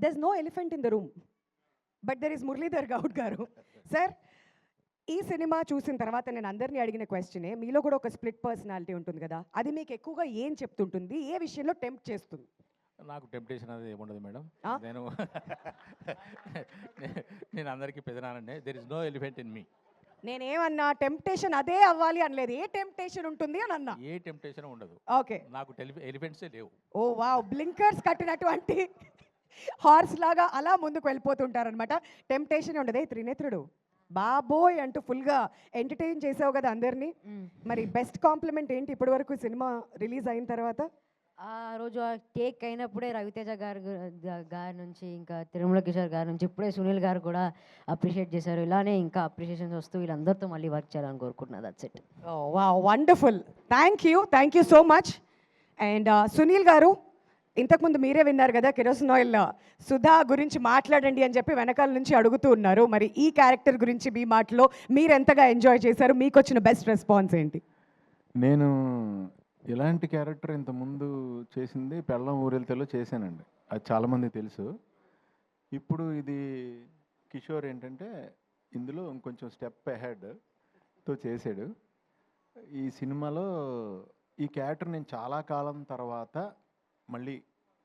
there's no elephant in the room, but there is Muralidhar Gaud garu. Sir, ఈ cinema చూసిన తర్వాత నేను అందరినీ అడిగిన క్వశ్చనే, మీలో కూడా ఒక స్ప్లిట్ పర్సనాలిటీ ఉంటుంది కదా, అది మీకు ఎక్కువగా ఏం చెప్తుంటుంది, ఏ విషయంలో టెంప్ట్ చేస్తుంది? నాకు టెంప్టేషన్ అనేది ఏముండదు మేడం. నేను నేను అందరికీ పెదనానండి. There is no elephant in me. నేనేమన్నా టెంప్టేషన్ అదే అవ్వాలి అనలేదు, ఏ టెంప్టేషన్ ఉంటుంది అని అన్నా. ఏ టెంప్టేషన్ ఉండదు. ఓకే, నాకు ఎలిఫెంట్సే లేవు. ఓ వావ్, బ్లింకర్స్ కట్టినటువంటి హార్స్ లాగా అలా ముందుకు వెళ్ళిపోతుంటారనమాట. టెంప్టేషన్ ఉండదే. త్రినేత్రుడు బాబోయ్ అంటూ ఫుల్గా ఎంటర్టైన్ చేసావు కదా అందరినీ. మరి బెస్ట్ కాంప్లిమెంట్ ఏంటి ఇప్పటి వరకు సినిమా రిలీజ్ అయిన తర్వాత? ఆ రోజు ఆ కేక్ అయినప్పుడే రవితేజ గారి నుంచి, ఇంకా తిరుమల కిషోర్ గారి నుంచి, ఇప్పుడే సునీల్ గారు కూడా అప్రిషియేట్ చేశారు. ఇలానే ఇంకా అప్రిషియేషన్స్ వస్తూ వీళ్ళందరితో మళ్ళీ వర్క్ చేయాలని కోరుకుంటున్నాను. That's it. Wow, wonderful. Thank you so much. And Sunil గారు, ఇంతకుముందు మీరే విన్నారు కదా, కిరోసిన్ ఆయిల్ సుధా గురించి మాట్లాడండి అని చెప్పి వెనకాల నుంచి అడుగుతూ ఉన్నారు. మరి ఈ క్యారెక్టర్ గురించి మీ మాటలో మీరు ఎంతగా ఎంజాయ్ చేశారు, మీకు వచ్చిన బెస్ట్ రెస్పాన్స్ ఏంటి? నేను ఇలాంటి క్యారెక్టర్ ఇంతకుముందు చేసింది పెళ్ళం ఊరెళ్తేలో చేశానండి, అది చాలామంది తెలుసు. ఇప్పుడు ఇది కిషోర్ ఏంటంటే ఇందులో ఇంకొంచెం స్టెప్ అహెడ్తో చేశాడు. ఈ సినిమాలో ఈ క్యారెక్టర్ నేను చాలా కాలం తర్వాత మళ్ళీ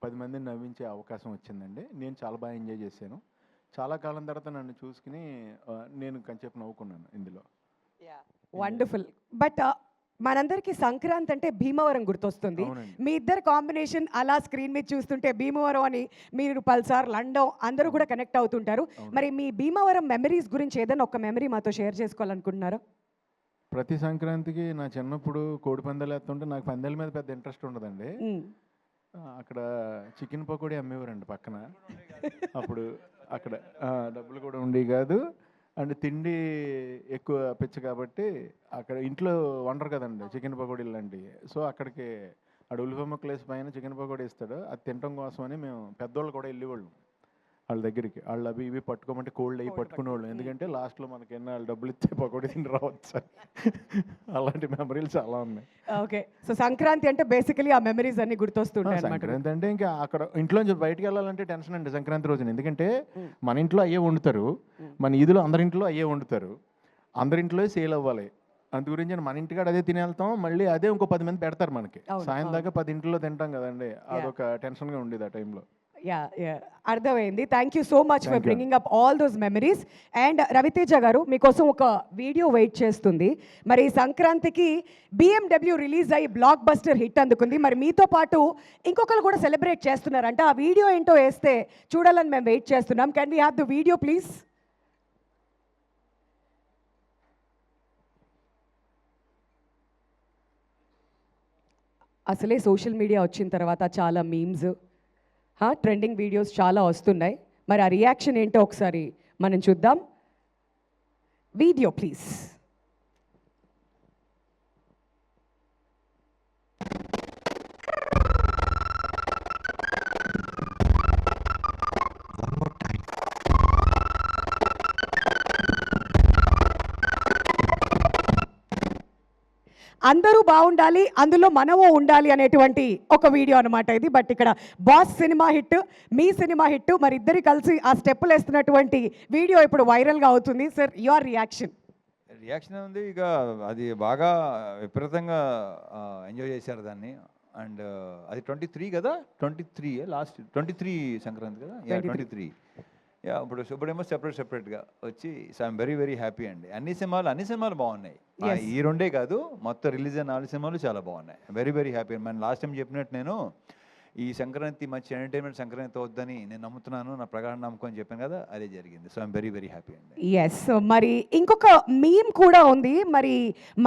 10 మందిని నవ్వించే అవకాశం వచ్చిందండి. నేను చాలా బాగా ఎంజాయ్ చేశాను. చాలా కాలం తర్వాత నన్ను చూసుకుని నేను కొంచెం నవ్వుకున్నాను ఇందులో. వండర్ఫుల్. బట్ మనందరికీ సంక్రాంతి అంటే భీమవరం గుర్తొస్తుంది. మీ ఇద్దరు కాంబినేషన్ అలా స్క్రీన్ మీద చూస్తుంటే భీమవరం అని, మీరు పల్సార్, లండన్ అందరూ కూడా కనెక్ట్ అవుతుంటారు. మరి మీ భీమవరం మెమరీస్ గురించి ఏదైనా ఒక మెమరీ మాతో షేర్ చేసుకోవాలనుకుంటున్నారా? ప్రతి సంక్రాంతికి నా చిన్నప్పుడు కోడి పందాలు వేస్తుంటే నాకు పందాల మీద పెద్ద ఇంట్రెస్ట్ ఉండదండి. అక్కడ చికెన్ పకోడీ అమ్మేవారండి పక్కన. అప్పుడు అక్కడ డబ్బులు కూడా ఉండేవి కాదు, అండ్ తిండి ఎక్కువ పిచ్చ కాబట్టి అక్కడ ఇంట్లో వండరు కదండి చికెన్ పకోడీలు లాంటివి. సో అక్కడికి అక్కడ ఉల్లిపమ్మ క్లేస్ పైన చికెన్ పకోడీ ఇస్తాడు, అది తినడం కోసం అని మేము పెద్దోళ్ళు కూడా వెళ్ళేవాళ్ళం వాళ్ళ దగ్గరికి. వాళ్ళు అవి ఇవి పట్టుకోమంటే కోల్డ్ అయ్యి పట్టుకునేవాళ్ళు, ఎందుకంటే లాస్ట్లో మనకి ఎన్న వాళ్ళు డబ్బులు ఇస్తే పకోడీ తిని రావచ్చు. అలాంటి మెమరీలు చాలా ఉన్నాయి. ఓకే, సో సంక్రాంతి అంటే బేసికలీ ఆ మెమరీస్ అన్ని గుర్తొస్తుంటాయి. సంక్రాంతి అంటే ఇంకా అక్కడ ఇంట్లోంచి బయటకు వెళ్ళాలంటే టెన్షన్ అండి సంక్రాంతి రోజున, ఎందుకంటే మన ఇంట్లో అయ్యే వండుతారు, మన ఈదులో అందరింట్లో అయ్యే వండుతారు, అందరింట్లో సేల్ అవ్వాలి. అందు గురించి మన ఇంటికాడ అదే తిని వెళ్తాం, మళ్ళీ అదే ఇంకో 10 మంది పెడతారు మనకి. సాయం దాకా 10 ఇంట్లో తింటాం కదండి, అదొక టెన్షన్గా ఉండేది ఆ టైంలో. అర్థమైంది. Thank you so much for bringing up all those memories. And Ravi Teja garu, మీకోసం ఒక వీడియో వెయిట్ చేస్తుంది. మరి సంక్రాంతికి BMW రిలీజ్ అయ్యి బ్లాక్ బస్టర్ హిట్ అందుకుంది. మరి మీతో పాటు ఇంకొకరు కూడా సెలబ్రేట్ చేస్తున్నారంట. ఆ వీడియో ఏంటో వేస్తే చూడాలని మేము వెయిట్ చేస్తున్నాం. Can we have the video please? అసలే సోషల్ మీడియా వచ్చిన తర్వాత చాలా మీమ్స్, ట్రెండింగ్ వీడియోస్ చాలా వస్తున్నాయి. మరి ఆ రియాక్షన్ ఏంటో ఒకసారి మనం చూద్దాం. Video please. అందరూ బాగుండాలి, అందులో మనము ఉండాలి అనేటువంటి ఒక వీడియో అనమాట ఇది. బట్ ఇక్కడ బాస్ సినిమా హిట్, మీ సినిమా హిట్, మరి ఇద్దరు కలిసి ఆ స్టెప్పులు వేస్తున్నటువంటి వీడియో ఇప్పుడు వైరల్గా అవుతుంది. సార్, యువర్ రియాక్షన్ ఉంది. ఇక అది బాగా విపరీతంగా ఎంజాయ్ చేశారు దాన్ని. అండ్ అది 23 కదా, 23 లాస్ట్ 23 సంక్రాంతి కదా, 23. ఇప్పుడేమో సెపరేట్గా వచ్చి. సో ఐఎమ్ వెరీ హ్యాపీ అండి. అన్ని సినిమాలు బాగున్నాయి. ఈ రెండే కాదు, మొత్తం రిలీజ్ అయిన 4 సినిమాలు చాలా బాగున్నాయి. Very happy. మన లాస్ట్ టైం చెప్పినట్టు నేను ఈ సంక్రాంతి మంచి ఎంటర్టైన్మెంట్ సంక్రాంతి అవుద్దని నేను నమ్ముతున్నాను, నా ప్రగాఢ నమ్మకం అని చెప్పాను కదా, అదే జరిగింది. సో ఐఎమ్ వెరీ హ్యాపీ అండి. ఎస్. మరి ఇంకొక మీమ్ కూడా ఉంది. మరి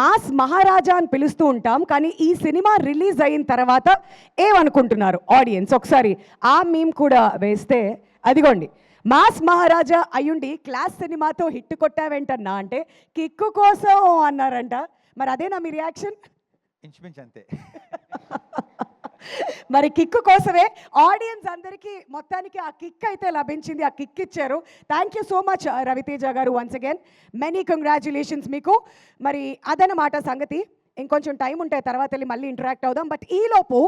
మాస్ మహారాజా అని పిలుస్తూ ఉంటాం, కానీ ఈ సినిమా రిలీజ్ అయిన తర్వాత ఏమనుకుంటున్నారు ఆడియన్స్? ఒకసారి ఆ మీమ్ కూడా వేస్తే, అదిగోండి, మాస్ మహారాజా అయ్యుండి క్లాస్ సినిమాతో హిట్ కొట్టావేంటన్నా అంటే కిక్కు కోసం అన్నారంట. మరి అదేనా మీ రియాక్షన్? ఇంచుమించు అంతే. మరి కిక్కు కోసమే ఆడియన్స్ అందరికీ మొత్తానికి ఆ కిక్ అయితే లభించింది, ఆ కిక్ ఇచ్చారు. Thank you so much Raviteja గారు. వన్స్ అగైన్ మెనీ కంగ్రాచ్యులేషన్స్ మీకు. మరి అదనమాట సంగతి. ఇంకొంచెం టైం ఉంటే తర్వాత వెళ్ళి మళ్ళీ ఇంటరాక్ట్ అవుదాం. బట్ ఈలోపు